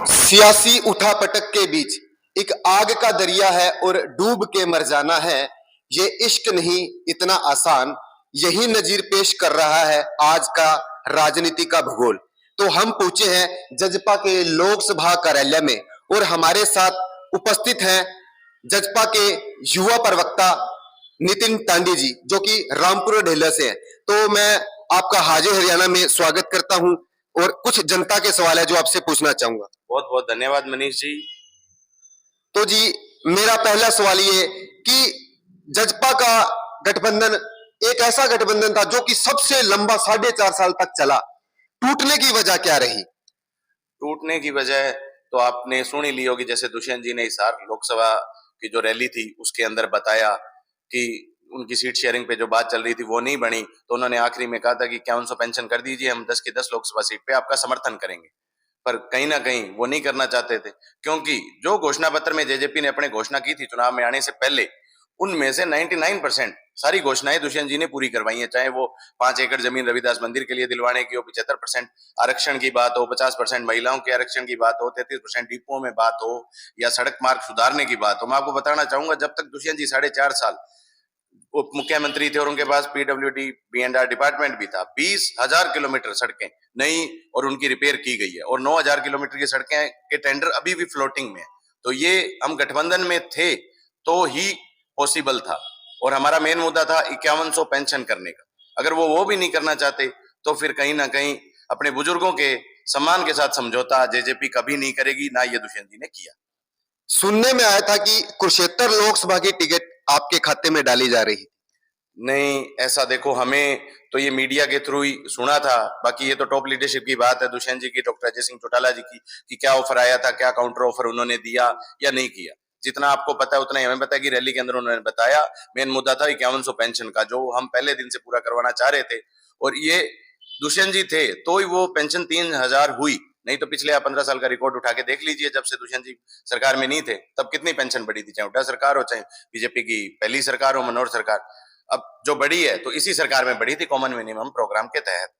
सियासी उठापटक के बीच एक आग का दरिया है और डूब के मर जाना है। ये इश्क नहीं इतना आसान, यही नजीर पेश कर रहा है आज का राजनीति का भूगोल। तो हम पहुंचे हैं जजपा के लोकसभा कार्यालय में और हमारे साथ उपस्थित हैं जजपा के युवा प्रवक्ता नितिन तांडी जी, जो कि रामपुर ढेला से हैं। तो मैं आपका हाजिर हरियाणा में स्वागत करता हूं और कुछ जनता के सवाल है जो आपसे पूछना चाहूंगा। बहुत बहुत धन्यवाद मनीष जी। तो जी, मेरा पहला सवाल ये कि जजपा का गठबंधन एक ऐसा गठबंधन था जो कि सबसे लंबा 4.5 साल तक चला, टूटने की वजह क्या रही? टूटने की वजह तो आपने सुन ही ली होगी, जैसे दुष्यंत जी ने हिसार लोकसभा की जो रैली थी उसके अंदर बताया कि उनकी सीट शेयरिंग पे जो बात चल रही थी वो नहीं बनी, तो उन्होंने आखिरी में कहा था कि 5100 पेंशन कर दीजिए, हम 10 की 10 लोकसभा सीट पे आपका समर्थन करेंगे। पर कहीं ना कहीं वो नहीं करना चाहते थे, क्योंकि जो घोषणा पत्र में जेजेपी ने अपने घोषणा की थी चुनाव में आने से पहले, उनमें से 99% सारी घोषणाएं दुष्यंत जी ने पूरी करवाई है। चाहे वो 5 एकड़ जमीन रविदास मंदिर के लिए दिलवाने की हो, 75% आरक्षण की बात हो, 50% महिलाओं के आरक्षण की बात हो, 33% डिपुओं में बात हो, या सड़क मार्ग सुधारने की बात हो। मैं आपको बताना चाहूंगा, जब तक दुष्यंत जी 4.5 साल उप मुख्यमंत्री थे और उनके पास पीडब्ल्यूडी बीएंडआर डिपार्टमेंट भी था, 20,000 किलोमीटर सड़कें नई और उनकी रिपेयर की गई है और 9,000 किलोमीटर की सड़कें के टेंडर अभी भी फ्लोटिंग में है। तो ये हम गठबंधन में थे तो ही पॉसिबल था, और हमारा मेन मुद्दा था 5100 पेंशन करने का। अगर वो भी नहीं करना चाहते तो फिर कहीं ना कहीं अपने बुजुर्गों के सम्मान के साथ समझौता जेजेपी कभी नहीं करेगी, ना ये दुष्यंत जी ने किया। सुनने में आया था कि कुरुक्षेत्र लोकसभा की टिकट आपके खाते में डाली जा रही। नहीं, ऐसा देखो, हमें तो ये मीडिया के थ्रू ही सुना था, बाकी ये तो टॉप लीडरशिप की बात है, दुष्यंत जी की, डॉक्टर अजय सिंह चौटाला जी की, कि क्या ऑफर आया था, क्या काउंटर ऑफर उन्होंने दिया या नहीं किया। जितना आपको पता है उतना ही हमें पता है कि रैली के अंदर उन्होंने बताया मेन मुद्दा था 5100 पेंशन का, जो हम पहले दिन से पूरा करवाना चाह रहे थे। और ये दुष्यंत जी थे तो ही वो पेंशन 3000 हुई, नहीं तो पिछले आप 15 साल का रिकॉर्ड उठा के देख लीजिए, जब से दुष्यंत जी सरकार में नहीं थे तब कितनी पेंशन बढ़ी थी, चाहे हुड्डा सरकार हो, चाहे बीजेपी की पहली सरकार हो, मनोहर सरकार। अब जो बढ़ी है तो इसी सरकार में बढ़ी थी, कॉमन मिनिमम प्रोग्राम के तहत।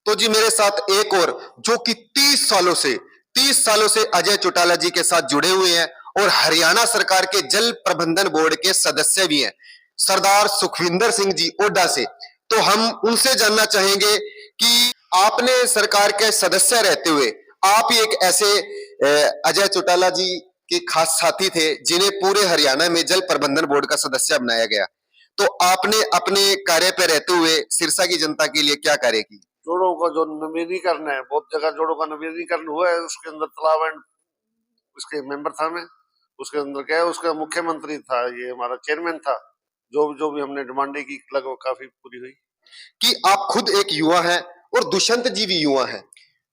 तो जी, मेरे साथ एक और जो कि 30 सालों से अजय चौटाला जी के साथ जुड़े हुए हैं और हरियाणा सरकार के जल प्रबंधन बोर्ड के सदस्य भी हैं, सरदार सुखविंदर सिंह जी ओडा से। तो हम उनसे जानना चाहेंगे कि आपने सरकार के सदस्य रहते हुए आप ही एक ऐसे अजय चौटाला जी के खास साथी थे जिन्हें पूरे हरियाणा में जल प्रबंधन बोर्ड का सदस्य बनाया गया, तो आपने अपने कार्य पे रहते हुए सिरसा की जनता के लिए क्या कार्य की? जोड़ों का जो नवीनीकरण है, बहुत जगह जोड़ों का नवीनीकरण हुआ है, उसके अंदर तालाब एंड उसके मेंबर था मैं, उसके अंदर क्या है, उसका मुख्यमंत्री था, ये हमारा चेयरमैन था। जो भी हमने डिमांडें की लगभग काफी पूरी हुई। कि आप खुद एक युवा हैं और दुष्यंत जी भी युवा हैं,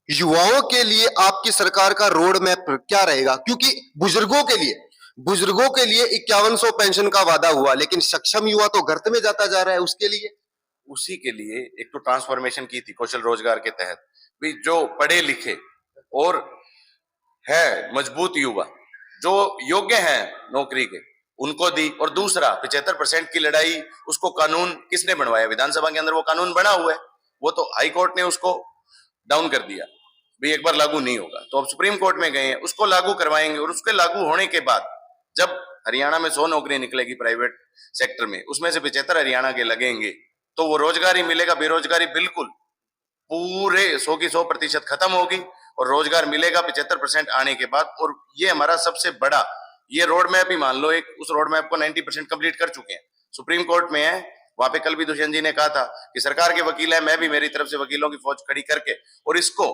युवाओं के लिए आपकी सरकार का रोड मैप क्या रहेगा? क्योंकि बुजुर्गों के लिए 5100 पेंशन का वादा हुआ, लेकिन सक्षम युवा तो गर्त में जाता जा रहा है। उसके लिए उसी के लिए एक तो ट्रांसफॉर्मेशन की थी कौशल रोजगार के तहत भी, जो पढ़े लिखे और है मजबूत युवा जो योग्य हैं नौकरी के, उनको दी। और दूसरा 75% की लड़ाई, उसको कानून किसने बनवाया? विधानसभा के अंदर वो कानून बना हुआ है, वो तो हाई कोर्ट ने उसको डाउन कर दिया भी, एक बार लागू नहीं होगा। तो अब सुप्रीम कोर्ट में गए हैं, उसको लागू करवाएंगे, और उसके लागू होने के बाद जब हरियाणा में 100 नौकरी निकलेगी प्राइवेट सेक्टर में, उसमें से 75 हरियाणा के लगेंगे, तो वो रोजगार ही मिलेगा। बेरोजगारी बिल्कुल पूरे 100 की 100% खत्म होगी और रोजगार मिलेगा 75% आने के बाद। और ये हमारा सबसे बड़ा ये रोड मैप ही मान लो, एक उस रोड मैप को 90% कंप्लीट कर चुके हैं, सुप्रीम कोर्ट में है। वहां पे कल भी दुष्यंत जी ने कहा था कि सरकार के वकील है, मैं भी मेरी तरफ से वकीलों की फौज खड़ी करके और इसको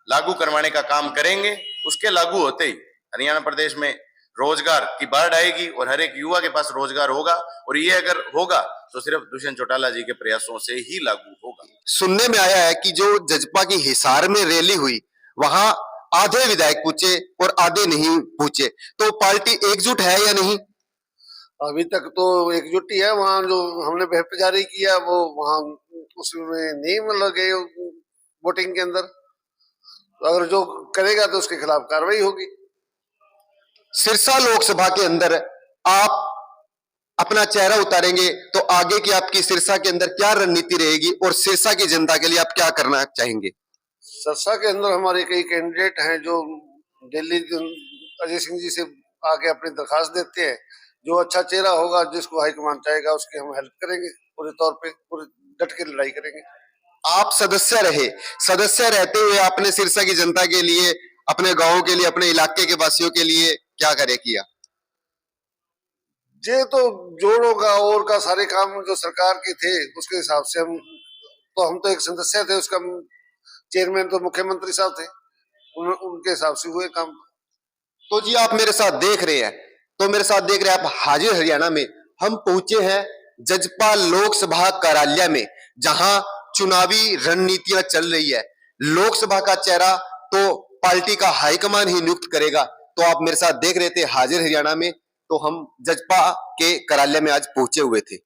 लागू करवाने का काम करेंगे। उसके लागू होते ही हरियाणा प्रदेश में रोजगार की बाढ़ आएगी और हर एक युवा के पास रोजगार होगा, और ये अगर होगा तो सिर्फ दुष्यंत चौटाला जी के प्रयासों से ही लागू होगा। सुनने में आया है कि जो जजपा की हिसार में रैली हुई, वहां आधे विधायक पूछे और आधे नहीं पूछे, तो पार्टी एकजुट है या नहीं? अभी तक तो एकजुट ही है। वहाँ जो हमने व्हिप जारी किया वो वहाँ उसमें नहीं मतलब गए वोटिंग के अंदर, तो अगर जो करेगा तो उसके खिलाफ कार्रवाई होगी। सिरसा लोकसभा के अंदर आप अपना चेहरा उतारेंगे तो आगे की आपकी सिरसा के अंदर क्या रणनीति रहेगी और सिरसा की जनता के लिए आप क्या करना चाहेंगे? सरसा के अंदर हमारे कई कैंडिडेट हैं जो दिल्ली अजय सिंह जी से आके अपनी दरखास्त देते हैं। जो अच्छा चेहरा होगा, जिसको हाईकमान चाहेगा, उसकी हम हेल्प करेंगे, पूरे तौर पे पूरे डट के लड़ाई करेंगे। आप सदस्य रहे, सदस्य रहते हुए आपने सिरसा की जनता के लिए, अपने गांव के लिए, अपने इलाके के वासियों के लिए क्या करे किया? ये तो जोड़ों का और का सारे काम जो सरकार के थे उसके हिसाब से हम तो एक सदस्य थे, उसका चेयरमैन तो मुख्यमंत्री साहब थे, उनके हिसाब से हुए काम। तो जी आप मेरे साथ देख रहे हैं, आप हाजिर हरियाणा में हम पहुंचे हैं जजपा लोकसभा कार्यालय में, जहां चुनावी रणनीतियां चल रही है। लोकसभा का चेहरा तो पार्टी का हाईकमान ही नियुक्त करेगा। तो आप मेरे साथ देख रहे थे हाजिर हरियाणा में, तो हम जजपा के कार्यालय में आज पहुंचे हुए थे।